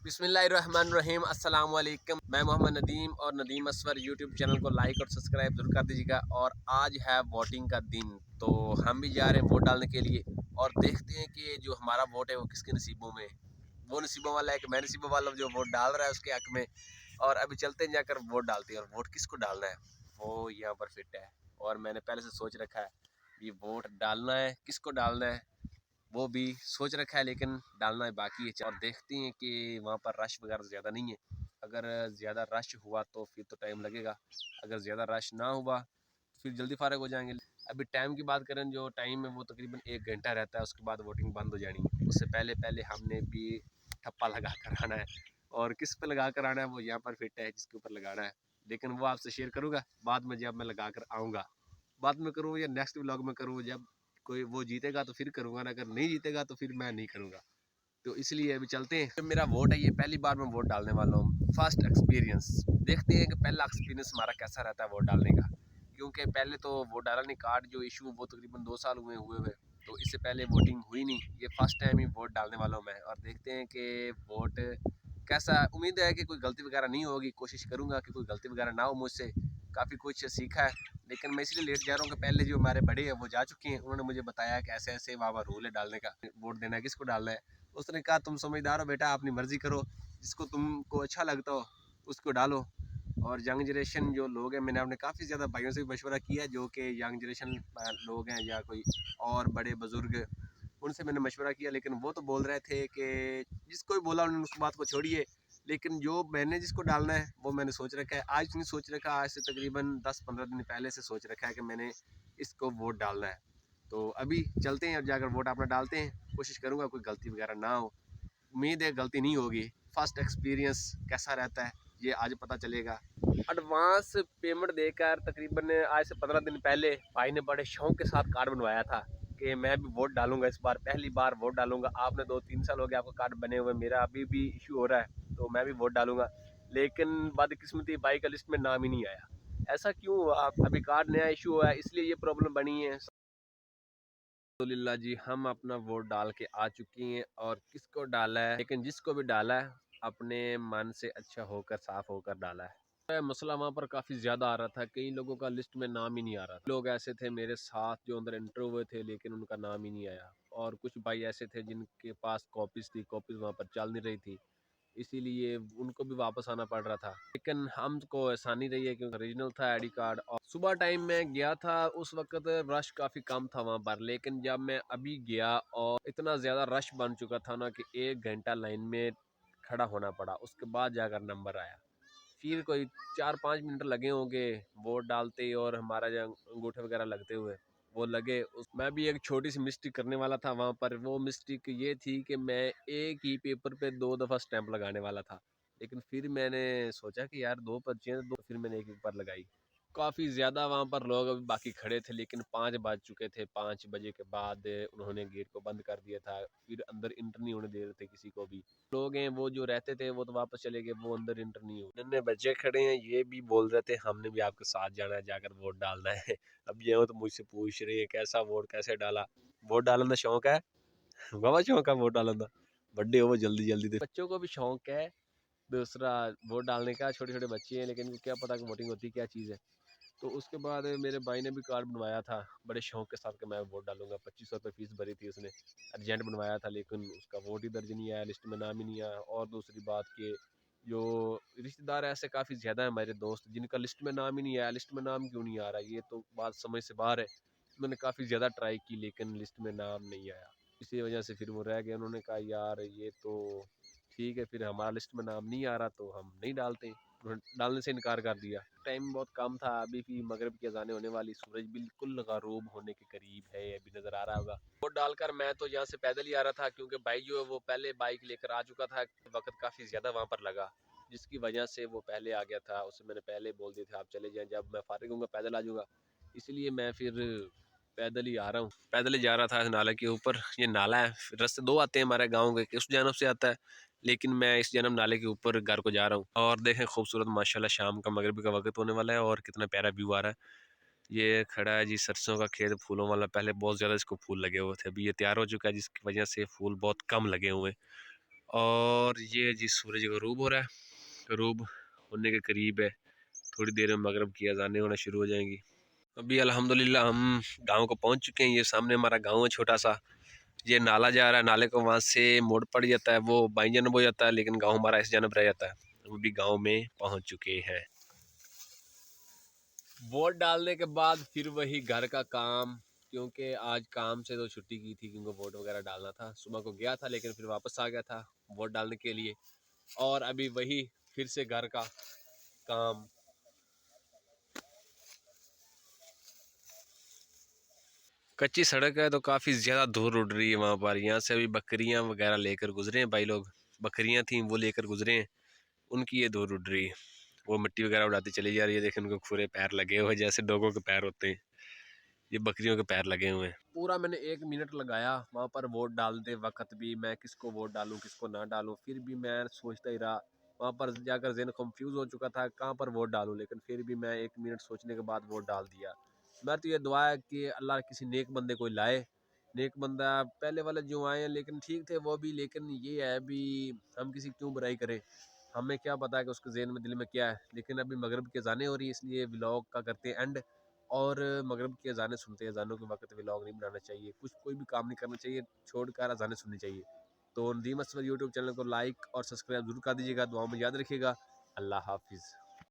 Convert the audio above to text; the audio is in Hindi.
बिस्मिल्लाहिर्रहमानिर्रहीम अस्सलाम वालेकुम। मैं मोहम्मद नदीम और नदीम असवर यूट्यूब चैनल को लाइक और सब्सक्राइब जरूर कर दीजिएगा। और आज है वोटिंग का दिन, तो हम भी जा रहे हैं वोट डालने के लिए और देखते हैं कि जो हमारा वोट है वो किसके नसीबों में। वो नसीबों वाला है कि मैं नसीबों वाला जो वोट डाल रहा है उसके हक में। और अभी चलते हैं जाकर वोट डालते हैं। और वोट किसको डालना है वो यहाँ पर फिट है और मैंने पहले से सोच रखा है कि वोट डालना है, किसको डालना है वो भी सोच रखा है, लेकिन डालना बाकी है। और देखते हैं कि वहाँ पर रश वगैरह ज़्यादा नहीं है। अगर ज़्यादा रश हुआ तो फिर तो टाइम लगेगा, अगर ज़्यादा रश ना हुआ तो फिर जल्दी फारग हो जाएंगे। अभी टाइम की बात करें, जो टाइम है वो तकरीबन 1 घंटा रहता है, उसके बाद वोटिंग बंद हो जानी है। उससे पहले पहले हमने भी ठप्पा लगा कर आना है। और किस पे लगा कर आना है वो यहाँ पर फिट है जिसके ऊपर लगाना है, लेकिन वो आपसे शेयर करूँगा बाद में जब मैं लगा कर आऊँगा। बाद में करूँ या नेक्स्ट व्लॉग में करूँ, जब कोई वो जीतेगा तो फिर करूँगा ना, अगर नहीं जीतेगा तो फिर मैं नहीं करूँगा। तो इसलिए अभी चलते हैं। मेरा वोट है, ये पहली बार मैं वोट डालने वाला हूँ, फर्स्ट एक्सपीरियंस। देखते हैं कि पहला एक्सपीरियंस हमारा कैसा रहता है वोट डालने का, क्योंकि पहले तो वोट डाला नहीं। कार्ड जो इशू वो तकरीबन 2 साल हुए, तो इससे पहले वोटिंग हुई नहीं। ये फर्स्ट टाइम ही वोट डालने वाला हूँ मैं, और देखते हैं कि वोट कैसा। उम्मीद है कि कोई गलती वगैरह नहीं होगी, कोशिश करूँगा कि कोई गलती वगैरह ना हो मुझसे। काफ़ी कुछ सीखा है, लेकिन मैं इसलिए लेट जा रहा हूँ कि पहले जो हमारे बड़े हैं वो जा चुके हैं, उन्होंने मुझे बताया कि ऐसे ऐसे वहाँ रूल है डालने का, वोट देना है, किसको डालना है। उसने कहा तुम समझदार हो बेटा, अपनी मर्जी करो, जिसको तुमको अच्छा लगता हो उसको डालो। और यंग जनरेशन जो लोग हैं, मैंने अपने काफ़ी ज़्यादा भाइयों से भी मशवरा किया जो कि यंग जनरेशन लोग हैं या कोई और बड़े बुज़ुर्ग, उनसे मैंने मशवरा किया, लेकिन वो तो बोल रहे थे कि जिसको भी बोला उन्होंने उस बात को छोड़िए। लेकिन जो मैंने जिसको डालना है वो मैंने सोच रखा है। आज नहीं सोच रखा, आज से तकरीबन 10-15 दिन पहले से सोच रखा है कि मैंने इसको वोट डालना है। तो अभी चलते हैं और जाकर वोट अपना डालते हैं। कोशिश करूँगा कोई गलती वगैरह ना हो, उम्मीद है गलती नहीं होगी। फर्स्ट एक्सपीरियंस कैसा रहता है ये आज पता चलेगा। एडवांस पेमेंट देकर तकरीबन आज से 15 दिन पहले भाई ने बड़े शौक के साथ कार्ड बनवाया था कि मैं भी वोट डालूंगा, इस बार पहली बार वोट डालूंगा। आपने 2-3 साल हो गए आपका कार्ड बने हुए, मेरा अभी भी इशू हो रहा है, तो मैं भी वोट डालूंगा। लेकिन बदकिस्मती बाई का लिस्ट में नाम ही नहीं आया। ऐसा क्यों हुआ? अभी कार्ड नया इशू हुआ है, इसलिए ये प्रॉब्लम बनी है। अल्हम्दुलिल्लाह जी, हम अपना वोट डाल के आ चुकी हैं। और किसको डाला है, लेकिन जिसको भी डाला है अपने मन से अच्छा होकर साफ होकर डाला है। मसला वहाँ पर काफ़ी ज़्यादा आ रहा था, कई लोगों का लिस्ट में नाम ही नहीं आ रहा था। लोग ऐसे थे मेरे साथ जो अंदर एंटर हुए थे लेकिन उनका नाम ही नहीं आया। और कुछ भाई ऐसे थे जिनके पास कॉपीज़ थी, कॉपीज़ वहाँ पर चल नहीं रही थी, इसीलिए उनको भी वापस आना पड़ रहा था। लेकिन हमको आसानी रही है क्योंकि ओरिजिनल था आईडी कार्ड। और सुबह टाइम में गया था, उस वक्त रश काफ़ी कम था वहाँ पर, लेकिन जब मैं अभी गया और इतना ज़्यादा रश बन चुका था ना कि 1 घंटा लाइन में खड़ा होना पड़ा, उसके बाद जाकर नंबर आया। फिर कोई 4-5 मिनट लगे होंगे वोट डालते और हमारा जो अंगूठे वगैरह लगते हुए वो लगे। उस मैं भी एक छोटी सी मिस्टेक करने वाला था वहाँ पर। वो मिस्टेक ये थी कि मैं एक ही पेपर पे 2 दफ़ा स्टैंप लगाने वाला था, लेकिन फिर मैंने सोचा कि यार 2 पर्चियाँ हैं, तो फिर मैंने एक बार लगाई। काफ़ी ज़्यादा वहाँ पर लोग अभी बाकी खड़े थे, लेकिन 5 बज चुके थे। 5 बजे के बाद उन्होंने गेट को बंद कर दिया था, फिर अंदर इंटर नहीं होने दे रहे थे किसी को भी। लोग हैं वो जो रहते थे वो तो वापस चले गए, वो अंदर इंटर नहीं हुए। नन्हे बच्चे खड़े हैं, ये भी बोल रहे थे हमने भी आपके साथ जाना है, जाकर वोट डालना है। अब ये हो तो मुझसे पूछ रहे हैं कैसा वोट कैसे डाला। वोट डालने का शौक है, बाबा शौक है वोट डालने का। बड्डे हो वो जल्दी जल्दी दे, बच्चों को भी शौक है दूसरा वोट डालने का। छोटे छोटे बच्चे हैं लेकिन क्या पता कि वोटिंग होती क्या चीज़ है। तो उसके बाद मेरे भाई ने भी कार्ड बनवाया था बड़े शौक के साथ कि मैं वोट डालूंगा। 2500 रुपये फीस भरी थी उसने, अर्जेंट बनवाया था, लेकिन उसका वोट ही दर्ज नहीं आया, लिस्ट में नाम ही नहीं आया। और दूसरी बात कि जो रिश्तेदार ऐसे काफ़ी ज़्यादा है हमारे दोस्त जिनका लिस्ट में नाम ही नहीं आया। लिस्ट में नाम क्यों नहीं आ रहा, ये तो बात समझ से बाहर है। मैंने काफ़ी ज़्यादा ट्राई की लेकिन लिस्ट में नाम नहीं आया, इसी वजह से फिर वो रह गए। उन्होंने कहा यार ये तो ठीक है, फिर हमारा लिस्ट में नाम नहीं आ रहा तो हम नहीं डालते। उन्होंने डालने से इनकार कर दिया। टाइम बहुत कम था, अभी भी मगरिब की अज़ानें होने वाली, सूरज बिल्कुल गरूब होने के करीब है, अभी नज़र आ रहा होगा। वोट डालकर मैं तो यहाँ से पैदल ही आ रहा था क्योंकि भाई जो है वो पहले बाइक लेकर आ चुका था। वक्त काफ़ी ज़्यादा वहाँ पर लगा, जिसकी वजह से वो पहले आ गया था। उसे मैंने पहले बोल दिया था आप चले जाएँ, जब मैं फारिग हूँगा पैदल आ जाऊँगा। इसलिए मैं फिर पैदल ही आ रहा हूँ, पैदल ही जा रहा था नाले के ऊपर। ये नाला है, रास्ते 2 आते हैं हमारे गाँव के, उस जानब से आता है, लेकिन मैं इस जन्म नाले के ऊपर घर को जा रहा हूँ। और देखें खूबसूरत माशाल्लाह शाम का मगरिब का वक्त होने वाला है और कितना प्यारा व्यू आ रहा है। ये खड़ा है जी सरसों का खेत फूलों वाला, पहले बहुत ज़्यादा इसको फूल लगे हुए थे, अभी ये तैयार हो चुका है जिसकी वजह से फूल बहुत कम लगे हुए हैं। और ये जी सूरज गरूब हो रहा है, गरूब होने के करीब है। थोड़ी देर में मगरिब की अज़ानें होना शुरू हो जाएंगी। अभी अल्हम्दुलिल्लाह हम गांव को पहुंच चुके हैं। ये सामने हमारा गांव है छोटा सा। ये नाला जा रहा है, नाले को वहाँ से मोड़ पड़ जाता है, वो बाई जानब हो जाता है, लेकिन गांव हमारा इस जानब रह जाता है। हम भी गांव में पहुंच चुके हैं। वोट डालने के बाद फिर वही घर का काम, क्योंकि आज काम से तो छुट्टी की थी क्योंकि वोट वगैरह डालना था। सुबह को गया था लेकिन फिर वापस आ गया था वोट डालने के लिए। और अभी वही फिर से घर का काम। कच्ची सड़क है तो काफ़ी ज़्यादा धूल उड़ रही है वहाँ पर। यहाँ से अभी बकरियाँ वगैरह लेकर गुजरे हैं भाई लोग। बकरियाँ थी वो लेकर गुजरे हैं, उनकी ये धूल उड़ रही है। वो मिट्टी वगैरह उड़ाती चली जा रही है। देखिए उनको खुरे पैर लगे हुए जैसे डोगों के पैर होते हैं, ये बकरियों के पैर लगे हुए हैं। पूरा मैंने 1 मिनट लगाया वहाँ पर वोट डालते वक्त भी। मैं किसको वोट डालूँ किसको ना डालूँ, फिर भी मैं सोचता ही रहा। वहाँ पर जाकर ज़हन कंफ्यूज हो चुका था कहाँ पर वोट डालूँ, लेकिन फिर भी मैं 1 मिनट सोचने के बाद वोट डाल दिया। मैं तो ये दुआ है कि अल्लाह किसी नेक बंदे को लाए। नेक बंदा पहले वाले जो आए हैं लेकिन ठीक थे वो भी, लेकिन ये है भी हम किसी की क्यों बुराई करें। हमें क्या पता है कि उसके ज़हन में दिल में क्या है। लेकिन अभी मगरिब की अज़ानें हो रही है इसलिए व्लॉग का करते हैं एंड। और मगरिब की अज़ानें सुनते हैं। अज़ानों के वक्त व्लॉग नहीं बनाना चाहिए, कुछ कोई भी काम नहीं करना चाहिए, छोड़कर अज़ानें सुननी चाहिए। तो नदीम असवर यूट्यूब चैनल को लाइक और सब्सक्राइब जरूर कर दीजिएगा। दुआओं में याद रखिएगा। अल्लाह हाफिज़।